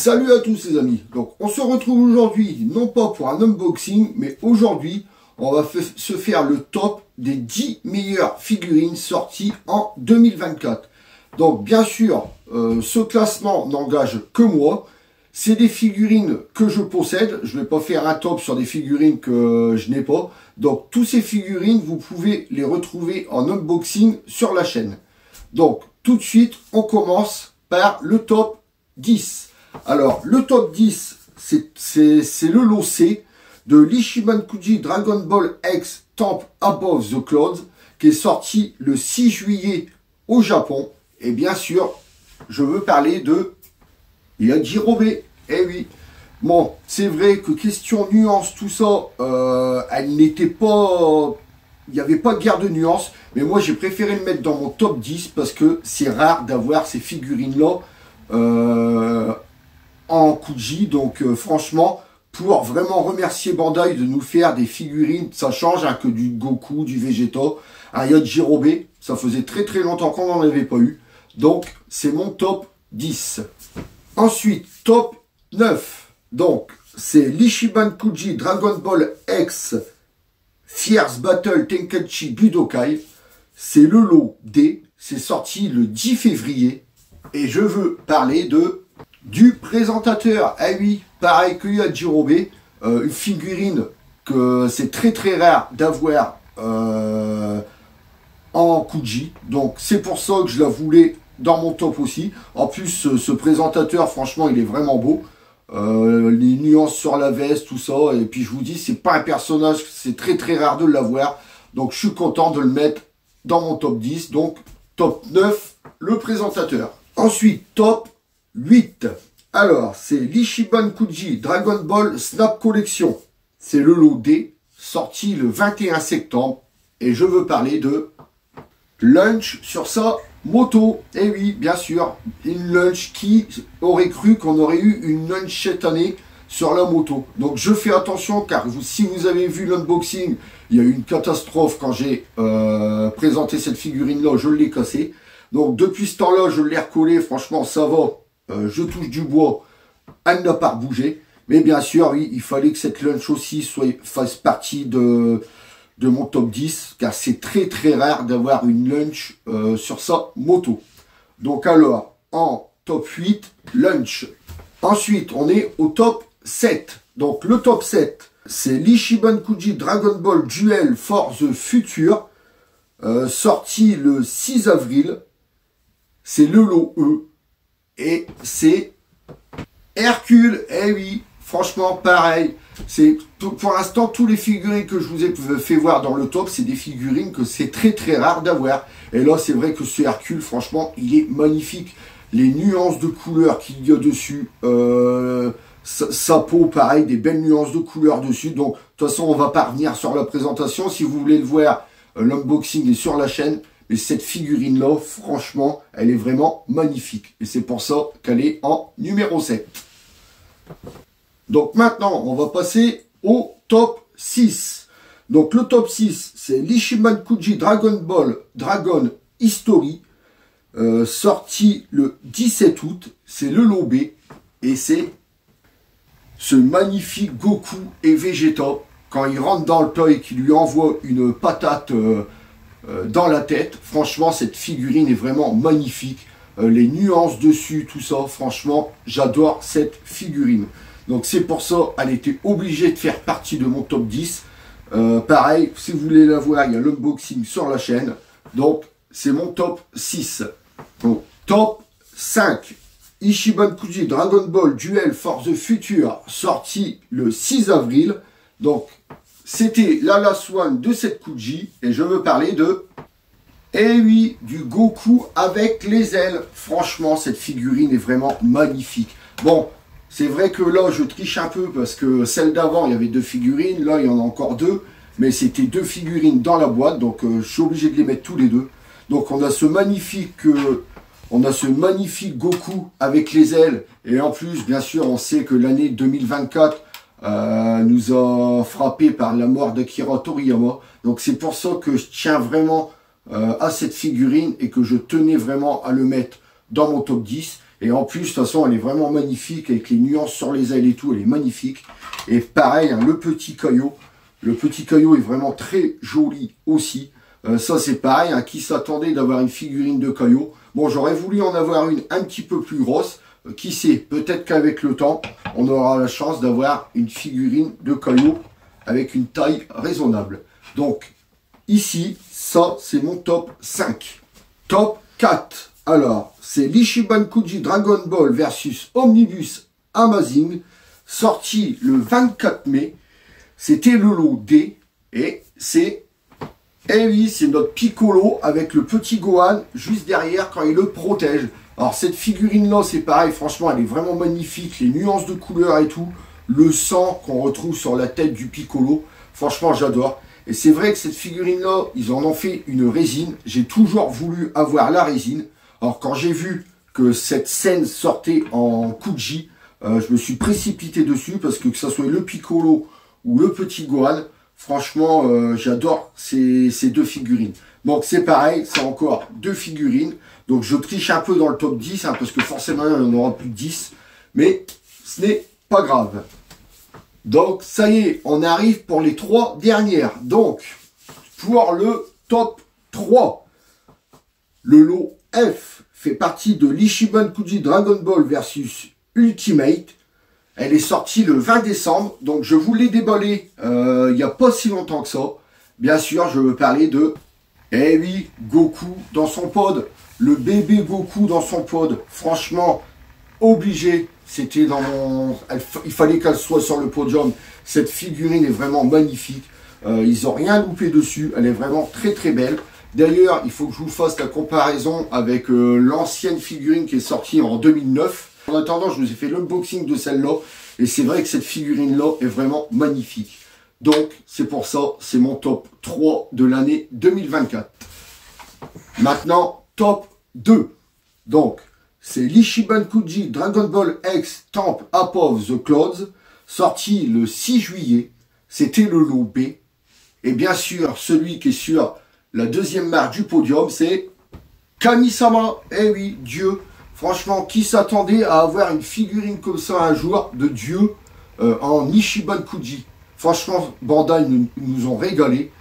Salut à tous les amis. Donc on se retrouve aujourd'hui, non pas pour un unboxing, mais aujourd'hui on va se faire le top des 10 meilleures figurines sorties en 2024. Donc bien sûr, ce classement n'engage que moi. C'est des figurines que je possède. Je ne vais pas faire un top sur des figurines que je n'ai pas. Donc toutes ces figurines, vous pouvez les retrouver en unboxing sur la chaîne. Donc tout de suite, on commence par le top 10. Alors, le top 10, c'est le lot C de l'Ichiban Kuji Dragon Ball X Temple Above the Clouds, qui est sorti le 6 juillet au Japon. Et bien sûr, je veux parler de Yajirobe. Eh oui. Bon, c'est vrai que question nuance, tout ça, elle n'était pas... Il n'y avait pas de guerre de nuances. Mais moi, j'ai préféré le mettre dans mon top 10 parce que c'est rare d'avoir ces figurines-là en Kuji. Donc franchement, pour vraiment remercier Bandai de nous faire des figurines, ça change que du Goku, du Vegeta, un Yajirobe, ça faisait très longtemps qu'on n'en avait pas eu. Donc c'est mon top 10. Ensuite, top 9. Donc c'est l'Ichiban Kuji Dragon Ball X Fierce Battle Tenkaichi Budokai. C'est le lot D. C'est sorti le 10 février. Et je veux parler du présentateur. Ah oui, pareil que Yajirobe, une figurine que c'est très rare d'avoir en Kuji. Donc c'est pour ça que je la voulais dans mon top aussi. En plus, ce présentateur, franchement, il est vraiment beau. Les nuances sur la veste, tout ça. Et puis je vous dis, c'est pas un personnage, c'est très rare de l'avoir. Donc je suis content de le mettre dans mon top 10. Donc top 9, le présentateur. Ensuite, top 8. Alors, c'est l'Ichiban Kuji Dragon Ball Snap Collection. C'est le lot D, sorti le 21 septembre. Et je veux parler de Lunch sur sa moto. Et oui, bien sûr, une Lunch. Qui aurait cru qu'on aurait eu une Lunch cette année sur la moto? Donc je fais attention, car si vous avez vu l'unboxing, il y a eu une catastrophe quand j'ai présenté cette figurine-là, je l'ai cassée. Donc depuis ce temps-là, je l'ai recollé, franchement ça va, je touche du bois, elle n'a pas bougé. Mais bien sûr, oui, il fallait que cette Lunch aussi fasse partie de mon top 10, car c'est très rare d'avoir une Lunch sur sa moto. Donc alors, en top 8, Lunch. Ensuite, on est au top 7. Donc le top 7, c'est l'Ichiban Kuji Dragon Ball Duel for the Future, sorti le 6 avril. C'est le lot E. Et c'est Hercule. Eh oui, franchement, pareil. C'est pour l'instant, tous les figurines que je vous ai fait voir dans le top, c'est des figurines que c'est très rare d'avoir. Et là, c'est vrai que ce Hercule, franchement, il est magnifique. Les nuances de couleurs qu'il y a dessus, sa peau, pareil, des belles nuances de couleurs dessus. Donc, de toute façon, on va pas revenir sur la présentation. Si vous voulez le voir, l'unboxing est sur la chaîne. Mais cette figurine-là, franchement, elle est vraiment magnifique. Et c'est pour ça qu'elle est en numéro 7. Donc maintenant, on va passer au top 6. Donc le top 6, c'est l'Ichiban Kuji Dragon Ball Dragon History, sorti le 17 août. C'est le lot B. Et c'est ce magnifique Goku et Vegeta, quand il rentre dans le toy et qu'il lui envoie une patate dans la tête. Franchement, cette figurine est vraiment magnifique. Les nuances dessus, tout ça, franchement, j'adore cette figurine. Donc c'est pour ça, elle était obligée de faire partie de mon top 10. Pareil, si vous voulez la voir, il y a l'unboxing sur la chaîne. Donc c'est mon top 6. Donc top 5. Ichiban Kuji Dragon Ball Duel for the Future, sorti le 6 avril. Donc c'était la last one de cette Kuji. Et je veux parler de... Eh oui, du Goku avec les ailes. Franchement, cette figurine est vraiment magnifique. Bon, c'est vrai que là, je triche un peu parce que celle d'avant, il y avait 2 figurines. Là, il y en a encore 2. Mais c'était 2 figurines dans la boîte. Donc, je suis obligé de les mettre tous les 2. Donc, on a ce magnifique Goku avec les ailes. Et en plus, bien sûr, on sait que l'année 2024 nous a frappé par la mort d'Akira Toriyama. Donc, c'est pour ça que je tiens vraiment à cette figurine et que je tenais vraiment à le mettre dans mon top 10. Et en plus, de toute façon, elle est vraiment magnifique, avec les nuances sur les ailes et tout, elle est magnifique. Et pareil, hein, le petit caillot est vraiment très joli aussi. Ça, c'est pareil, hein, qui s'attendait d'avoir une figurine de caillot. Bon, j'aurais voulu en avoir une un petit peu plus grosse. Qui sait, peut-être qu'avec le temps, on aura la chance d'avoir une figurine de caillot avec une taille raisonnable. Donc, ici, ça, c'est mon top 5. Top 4. Alors, c'est l'Ichiban Kuji Dragon Ball versus Omnibus Amazing, sorti le 24 mai. C'était le lot D, et c'est... Eh oui, c'est notre Piccolo avec le petit Gohan juste derrière quand il le protège. Alors cette figurine-là, c'est pareil, franchement, elle est vraiment magnifique. Les nuances de couleurs et tout. Le sang qu'on retrouve sur la tête du Piccolo. Franchement, j'adore. Et c'est vrai que cette figurine-là, ils en ont fait une résine. J'ai toujours voulu avoir la résine. Alors quand j'ai vu que cette scène sortait en Kuji, je me suis précipité dessus parce que ce soit le Piccolo ou le petit Gohan, franchement, j'adore ces deux figurines. Donc c'est pareil, c'est encore deux figurines. Donc je triche un peu dans le top 10, hein, parce que forcément il y en aura plus de 10. Mais ce n'est pas grave. Donc ça y est, on arrive pour les 3 dernières. Donc, pour le top 3, le lot F fait partie de l'Ichiban Kuji Dragon Ball versus Ultimate. Elle est sortie le 20 décembre, donc je vous l'ai déballé il n'y a pas si longtemps que ça. Bien sûr, je veux parler de, eh oui, Goku dans son pod. Le bébé Goku dans son pod. Franchement, obligé. C'était dans mon... Il fallait qu'elle soit sur le podium. Cette figurine est vraiment magnifique. Ils n'ont rien loupé dessus. Elle est vraiment très très belle. D'ailleurs, il faut que je vous fasse la comparaison avec l'ancienne figurine qui est sortie en 2009. En attendant, je vous ai fait l'unboxing de celle-là. Et c'est vrai que cette figurine-là est vraiment magnifique. Donc, c'est pour ça, c'est mon top 3 de l'année 2024. Maintenant, top 2. Donc, c'est l'Ichiban Kuji Dragon Ball X Temple Up of the Clouds, sorti le 6 juillet. C'était le lot B. Et bien sûr, celui qui est sur la deuxième marque du podium, c'est Kami-sama. Eh oui, Dieu. Franchement, qui s'attendait à avoir une figurine comme ça un jour de Dieu en Ichiban Kuji? Franchement, Bandai nous ont régalé.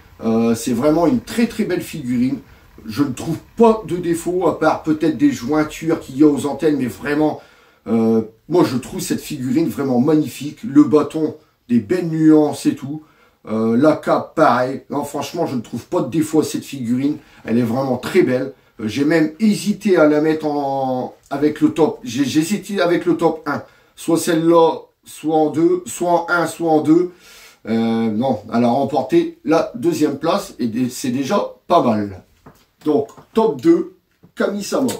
C'est vraiment une très très belle figurine. Je ne trouve pas de défaut, à part peut-être des jointures qu'il y a aux antennes, mais vraiment, moi je trouve cette figurine vraiment magnifique. Le bâton, des belles nuances et tout. La cape, pareil. Non, franchement, je ne trouve pas de défaut à cette figurine. Elle est vraiment très belle. J'ai même hésité à la mettre avec le top. J'ai hésité avec le top 1. Soit celle-là, soit en 2, soit en 1, soit en 2. Non, elle a remporté la deuxième place et c'est déjà pas mal. Donc, top 2, Kami-sama.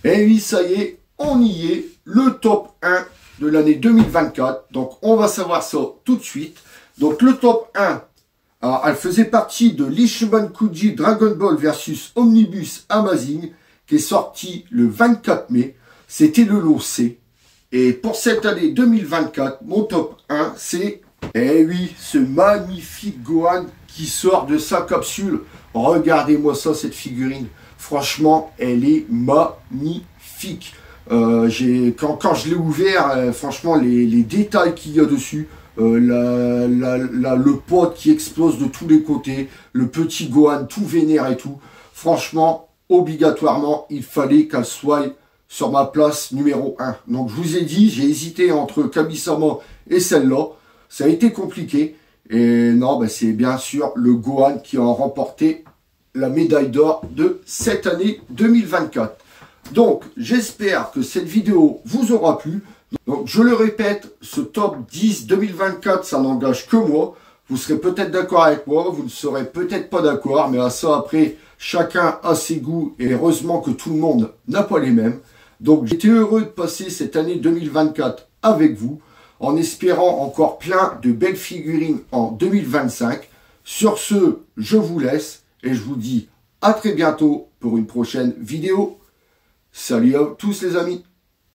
Et oui, ça y est, on y est, le top 1 de l'année 2024. Donc, on va savoir ça tout de suite. Donc, le top 1, alors, elle faisait partie de l'Ichiban Kuji Dragon Ball versus Omnibus Amazing, qui est sorti le 24 mai. C'était le lot C. Et pour cette année 2024, mon top 1, c'est, eh oui, ce magnifique Gohan qui sort de sa capsule. Regardez-moi ça, cette figurine. Franchement, elle est magnifique. Quand je l'ai ouvert, franchement, les détails qu'il y a dessus, le pod qui explose de tous les côtés, le petit Gohan tout vénère et tout. Franchement, obligatoirement, il fallait qu'elle soit sur ma place numéro 1. Donc, je vous ai dit, j'ai hésité entre Kami-sama et celle-là. Ça a été compliqué. Et non, ben c'est bien sûr le Gohan qui a remporté la médaille d'or de cette année 2024. Donc, j'espère que cette vidéo vous aura plu. Donc, je le répète, ce top 10 2024, ça n'engage que moi. Vous serez peut-être d'accord avec moi, vous ne serez peut-être pas d'accord, mais à ça, après, chacun a ses goûts et heureusement que tout le monde n'a pas les mêmes. Donc, j'étais heureux de passer cette année 2024 avec vous, en espérant encore plein de belles figurines en 2025. Sur ce, je vous laisse et je vous dis à très bientôt pour une prochaine vidéo. Salut à tous les amis!